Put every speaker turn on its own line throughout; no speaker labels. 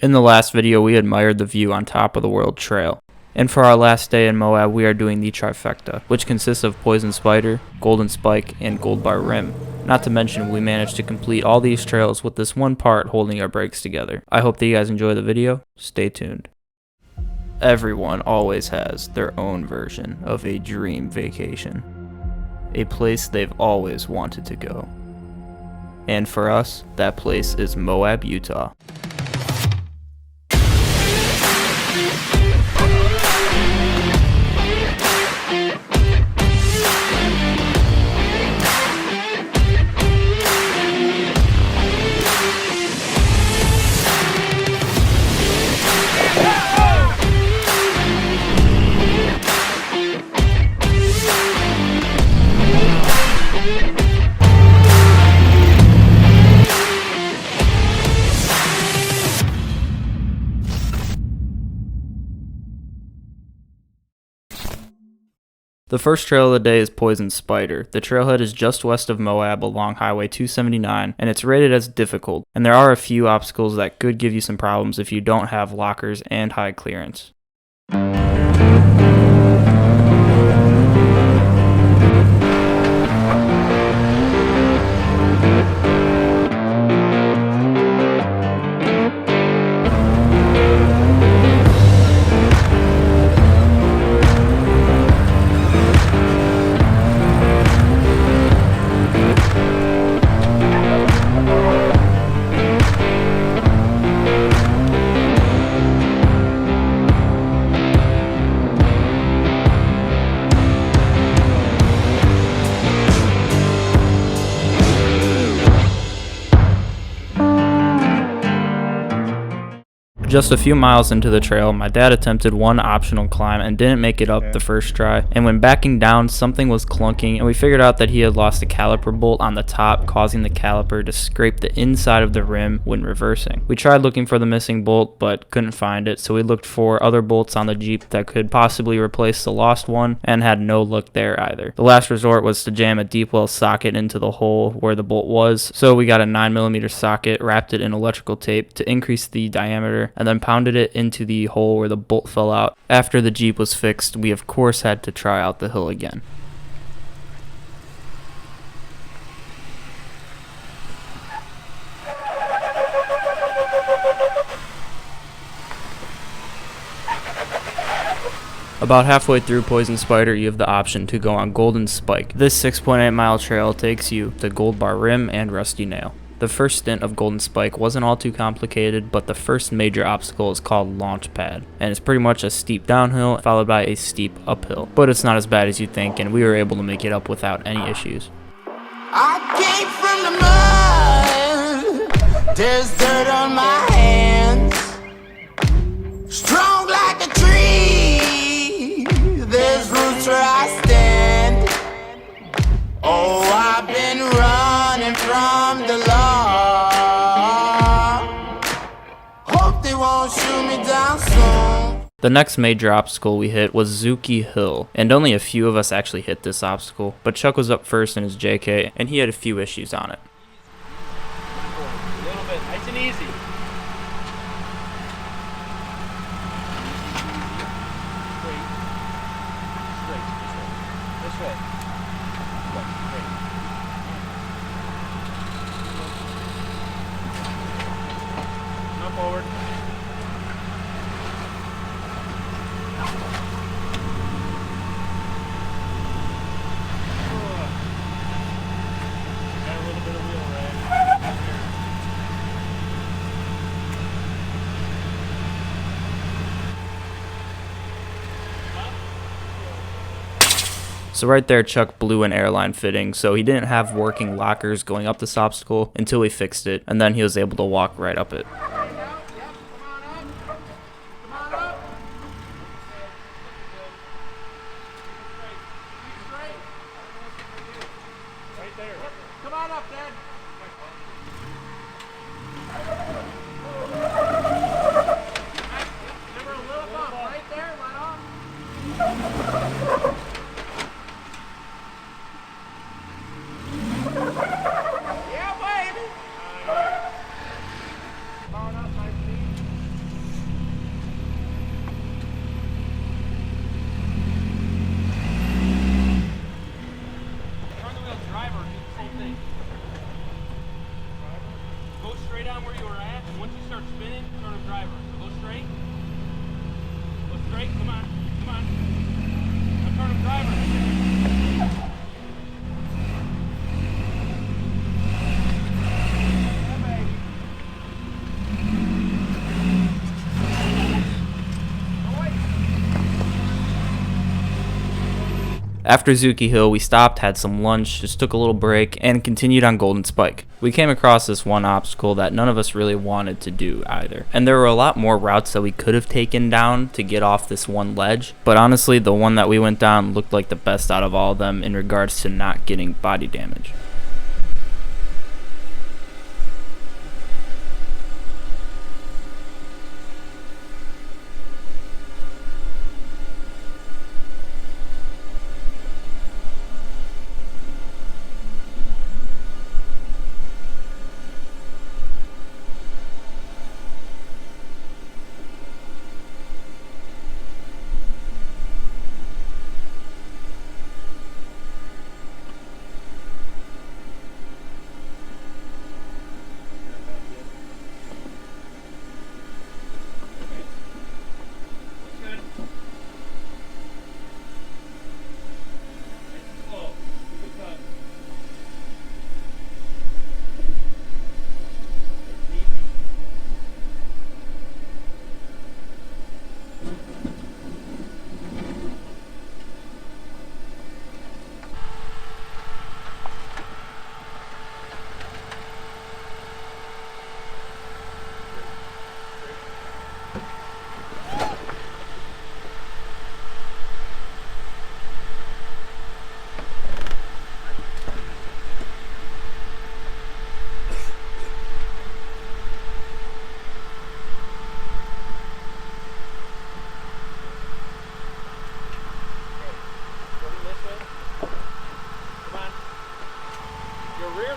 In the last video, we admired the view on top of the World Trail. And for our last day in Moab, we are doing the Trifecta, which consists of Poison Spider, Golden Spike, and Gold Bar Rim. Not to mention, we managed to complete all these trails with this one part holding our brakes together. I hope that you guys enjoy the video. Stay tuned. Everyone always has their own version of a dream vacation. A place they've always wanted to go. And for us, that place is Moab, Utah. The first trail of the day is Poison Spider. The trailhead is just west of Moab along Highway 279, and it's rated as difficult, and there are a few obstacles that could give you some problems if you don't have lockers and high clearance. Just a few miles into the trail, my dad attempted one optional climb and didn't make it up the first try, and when backing down, something was clunking, and we figured out that he had lost a caliper bolt on the top, causing the caliper to scrape the inside of the rim when reversing. We tried looking for the missing bolt, but couldn't find it, so we looked for other bolts on the Jeep that could possibly replace the lost one, and had no luck there either. The last resort was to jam a deep well socket into the hole where the bolt was, so we got a 9mm socket, wrapped it in electrical tape to increase the diameter, and then pounded it into the hole where the bolt fell out. After the Jeep was fixed, we of course had to try out the hill again. About halfway through Poison Spider, you have the option to go on Golden Spike. This 6.8-mile trail takes you to Gold Bar Rim and Rusty Nail. The first stint of Golden Spike wasn't all too complicated, but the first major obstacle is called Launch Pad, and it's pretty much a steep downhill followed by a steep uphill. But it's not as bad as you think, and we were able to make it up without any issues.
I came from the mud, there's dirt on my hands, strong like a tree, there's roots where I stand. Oh, I've been running from the law, hope they won't shoot me down soon.
The next major obstacle we hit was Zuki Hill, and only a few of us actually hit this obstacle, but Chuck was up first in his JK, and he had a few issues on it.
A little bit, nice and easy. Straight. This way. Come forward. Got a little bit of wheel rag.
So right there, Chuck blew an airline fitting, so he didn't have working lockers going up this obstacle until we fixed it, and then he was able to walk right up it.
Right there. Come on up, Dad. Give her a little bump right there, let off. Yeah, baby. Wait, come on. Come on. I'm turning driver.
After Zuki Hill, we stopped, had some lunch, just took a little break, and continued on Golden Spike. We came across this one obstacle that none of us really wanted to do either. And there were a lot more routes that we could have taken down to get off this one ledge, but honestly, the one that we went down looked like the best out of all of them in regards to not getting body damage.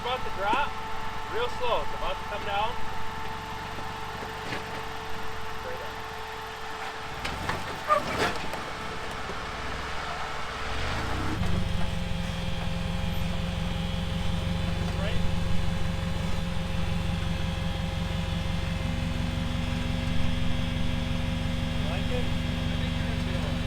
About to drop, real slow. It's about to come down. Straight up. Right. You like it? I think you're gonna feel it.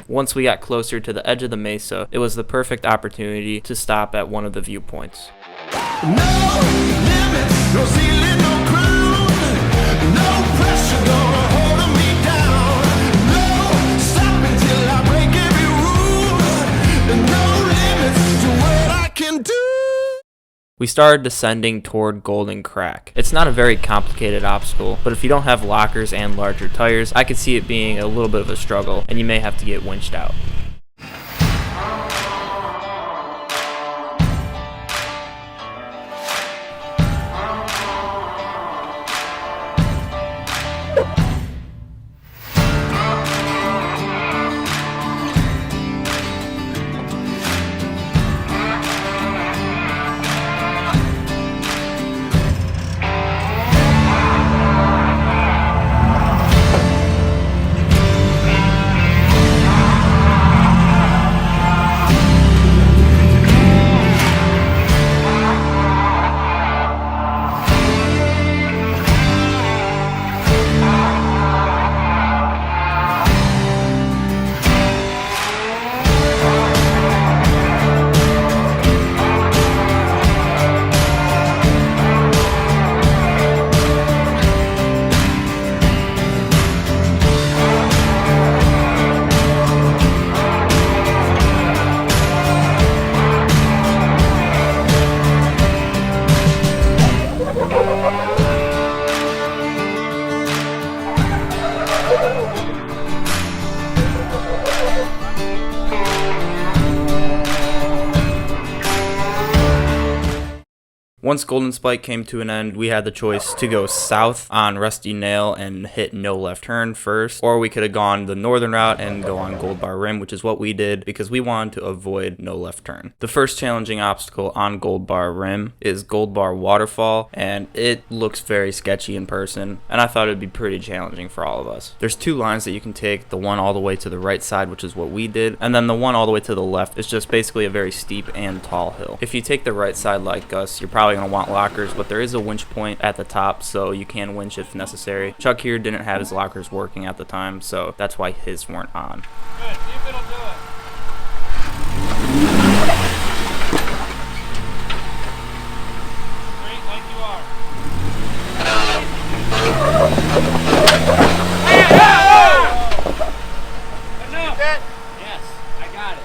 Once we got closer to the edge of the mesa, it was the perfect opportunity to stop at one of the viewpoints.
No limits, no ceiling, no crown, no pressure gonna hold me down. No stopping till I break every rule. No limits to what I can do.
We started descending toward Golden Crack. It's not a very complicated obstacle, but if you don't have lockers and larger tires, I could see it being a little bit of a struggle, and you may have to get winched out. Once Golden Spike came to an end, we had the choice to go south on Rusty Nail and hit no left turn first, or we could have gone the northern route and go on Gold Bar Rim, which is what we did because we wanted to avoid no left turn. The first challenging obstacle on Gold Bar Rim is Gold Bar Waterfall, and it looks very sketchy in person, and I thought it would be pretty challenging for all of us. There's two lines that you can take, the one all the way to the right side, which is what we did, and then the one all the way to the left is just basically a very steep and tall hill. If you take the right side like us, you're probably going to want lockers, but there is a winch point at the top, so you can winch if necessary. Chuck here didn't have his lockers working at the time, so that's why his weren't on.
Good. See if it'll do it. Straight like you are. Enough.
Yes, I got it.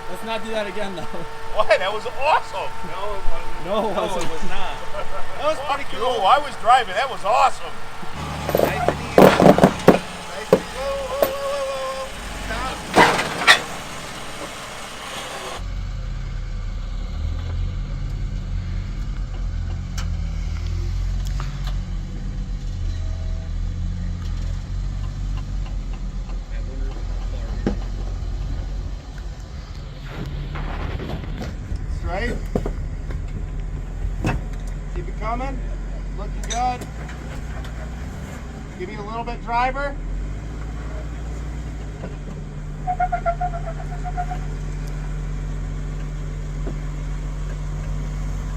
Let's not do that again, though.
What? That was awesome. No, it wasn't.
No, it wasn't.
It was not.
That was pretty cool. I was driving. That was awesome.
Nice and easy. Nice and whoa. Stop. Straight. Keep it coming. Looking good. Give me a little bit, driver.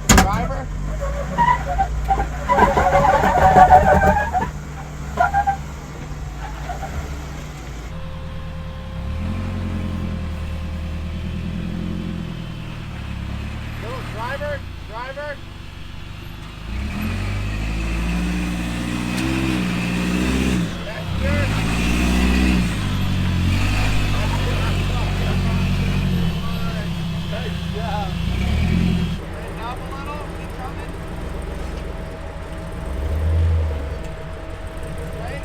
Driver. Little driver. Driver. That's good. Nice job. Straighten up a little. Keep coming. Straight.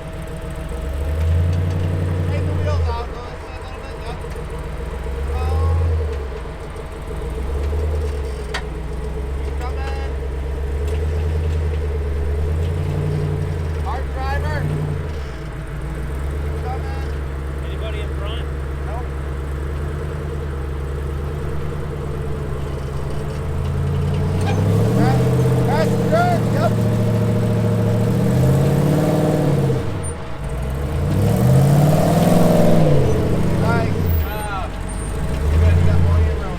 Take the wheels out. Go this way a little bit. Yep. Keep coming. Hard driver. Keep coming.
Anybody in front?
Nope. That's good. Yep. Nice. Good. You got more in your room.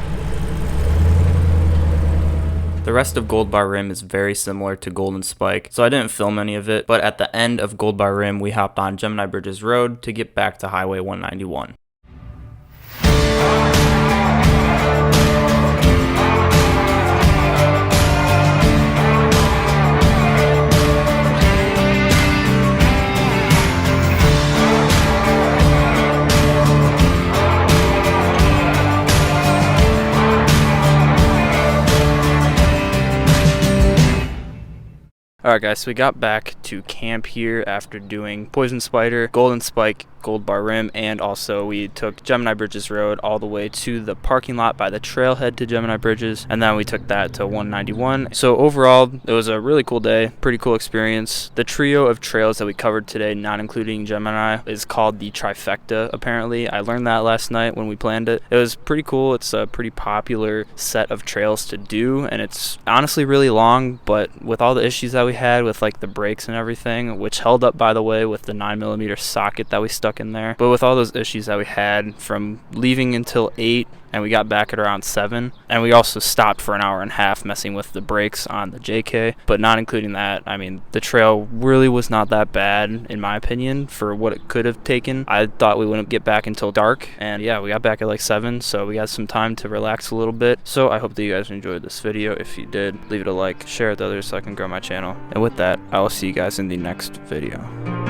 The rest of Gold Bar Rim is very similar to Golden Spike, so I didn't film any of it, but at the end of Gold Bar Rim, we hopped on Gemini Bridges Road to get back to Highway 191. Alright guys, so we got back to camp here after doing Poison Spider, Golden Spike, Gold Bar Rim, and also we took Gemini Bridges Road all the way to the parking lot by the trailhead to Gemini Bridges, and then we took that to 191. So overall, it was a really cool day, pretty cool experience. The trio of trails that we covered today, not including Gemini, is called the Trifecta, apparently. I learned that last night when we planned it. It was pretty cool. It's a pretty popular set of trails to do, and it's honestly really long, but with all the issues that we had with like the brakes and everything, which held up by the way with the 9mm socket that we stuck in there, but with all those issues that we had from leaving until 8 and we got back at around 7, and we also stopped for an hour and a half messing with the brakes on the JK, but not including that, I mean, the trail really was not that bad in my opinion for what it could have taken. I thought we wouldn't get back until dark, and yeah, we got back at like 7, so we got some time to relax a little bit. So I hope that you guys enjoyed this video. If you did, leave it a like, share it with others so I can grow my channel, and with that, I will see you guys in the next video.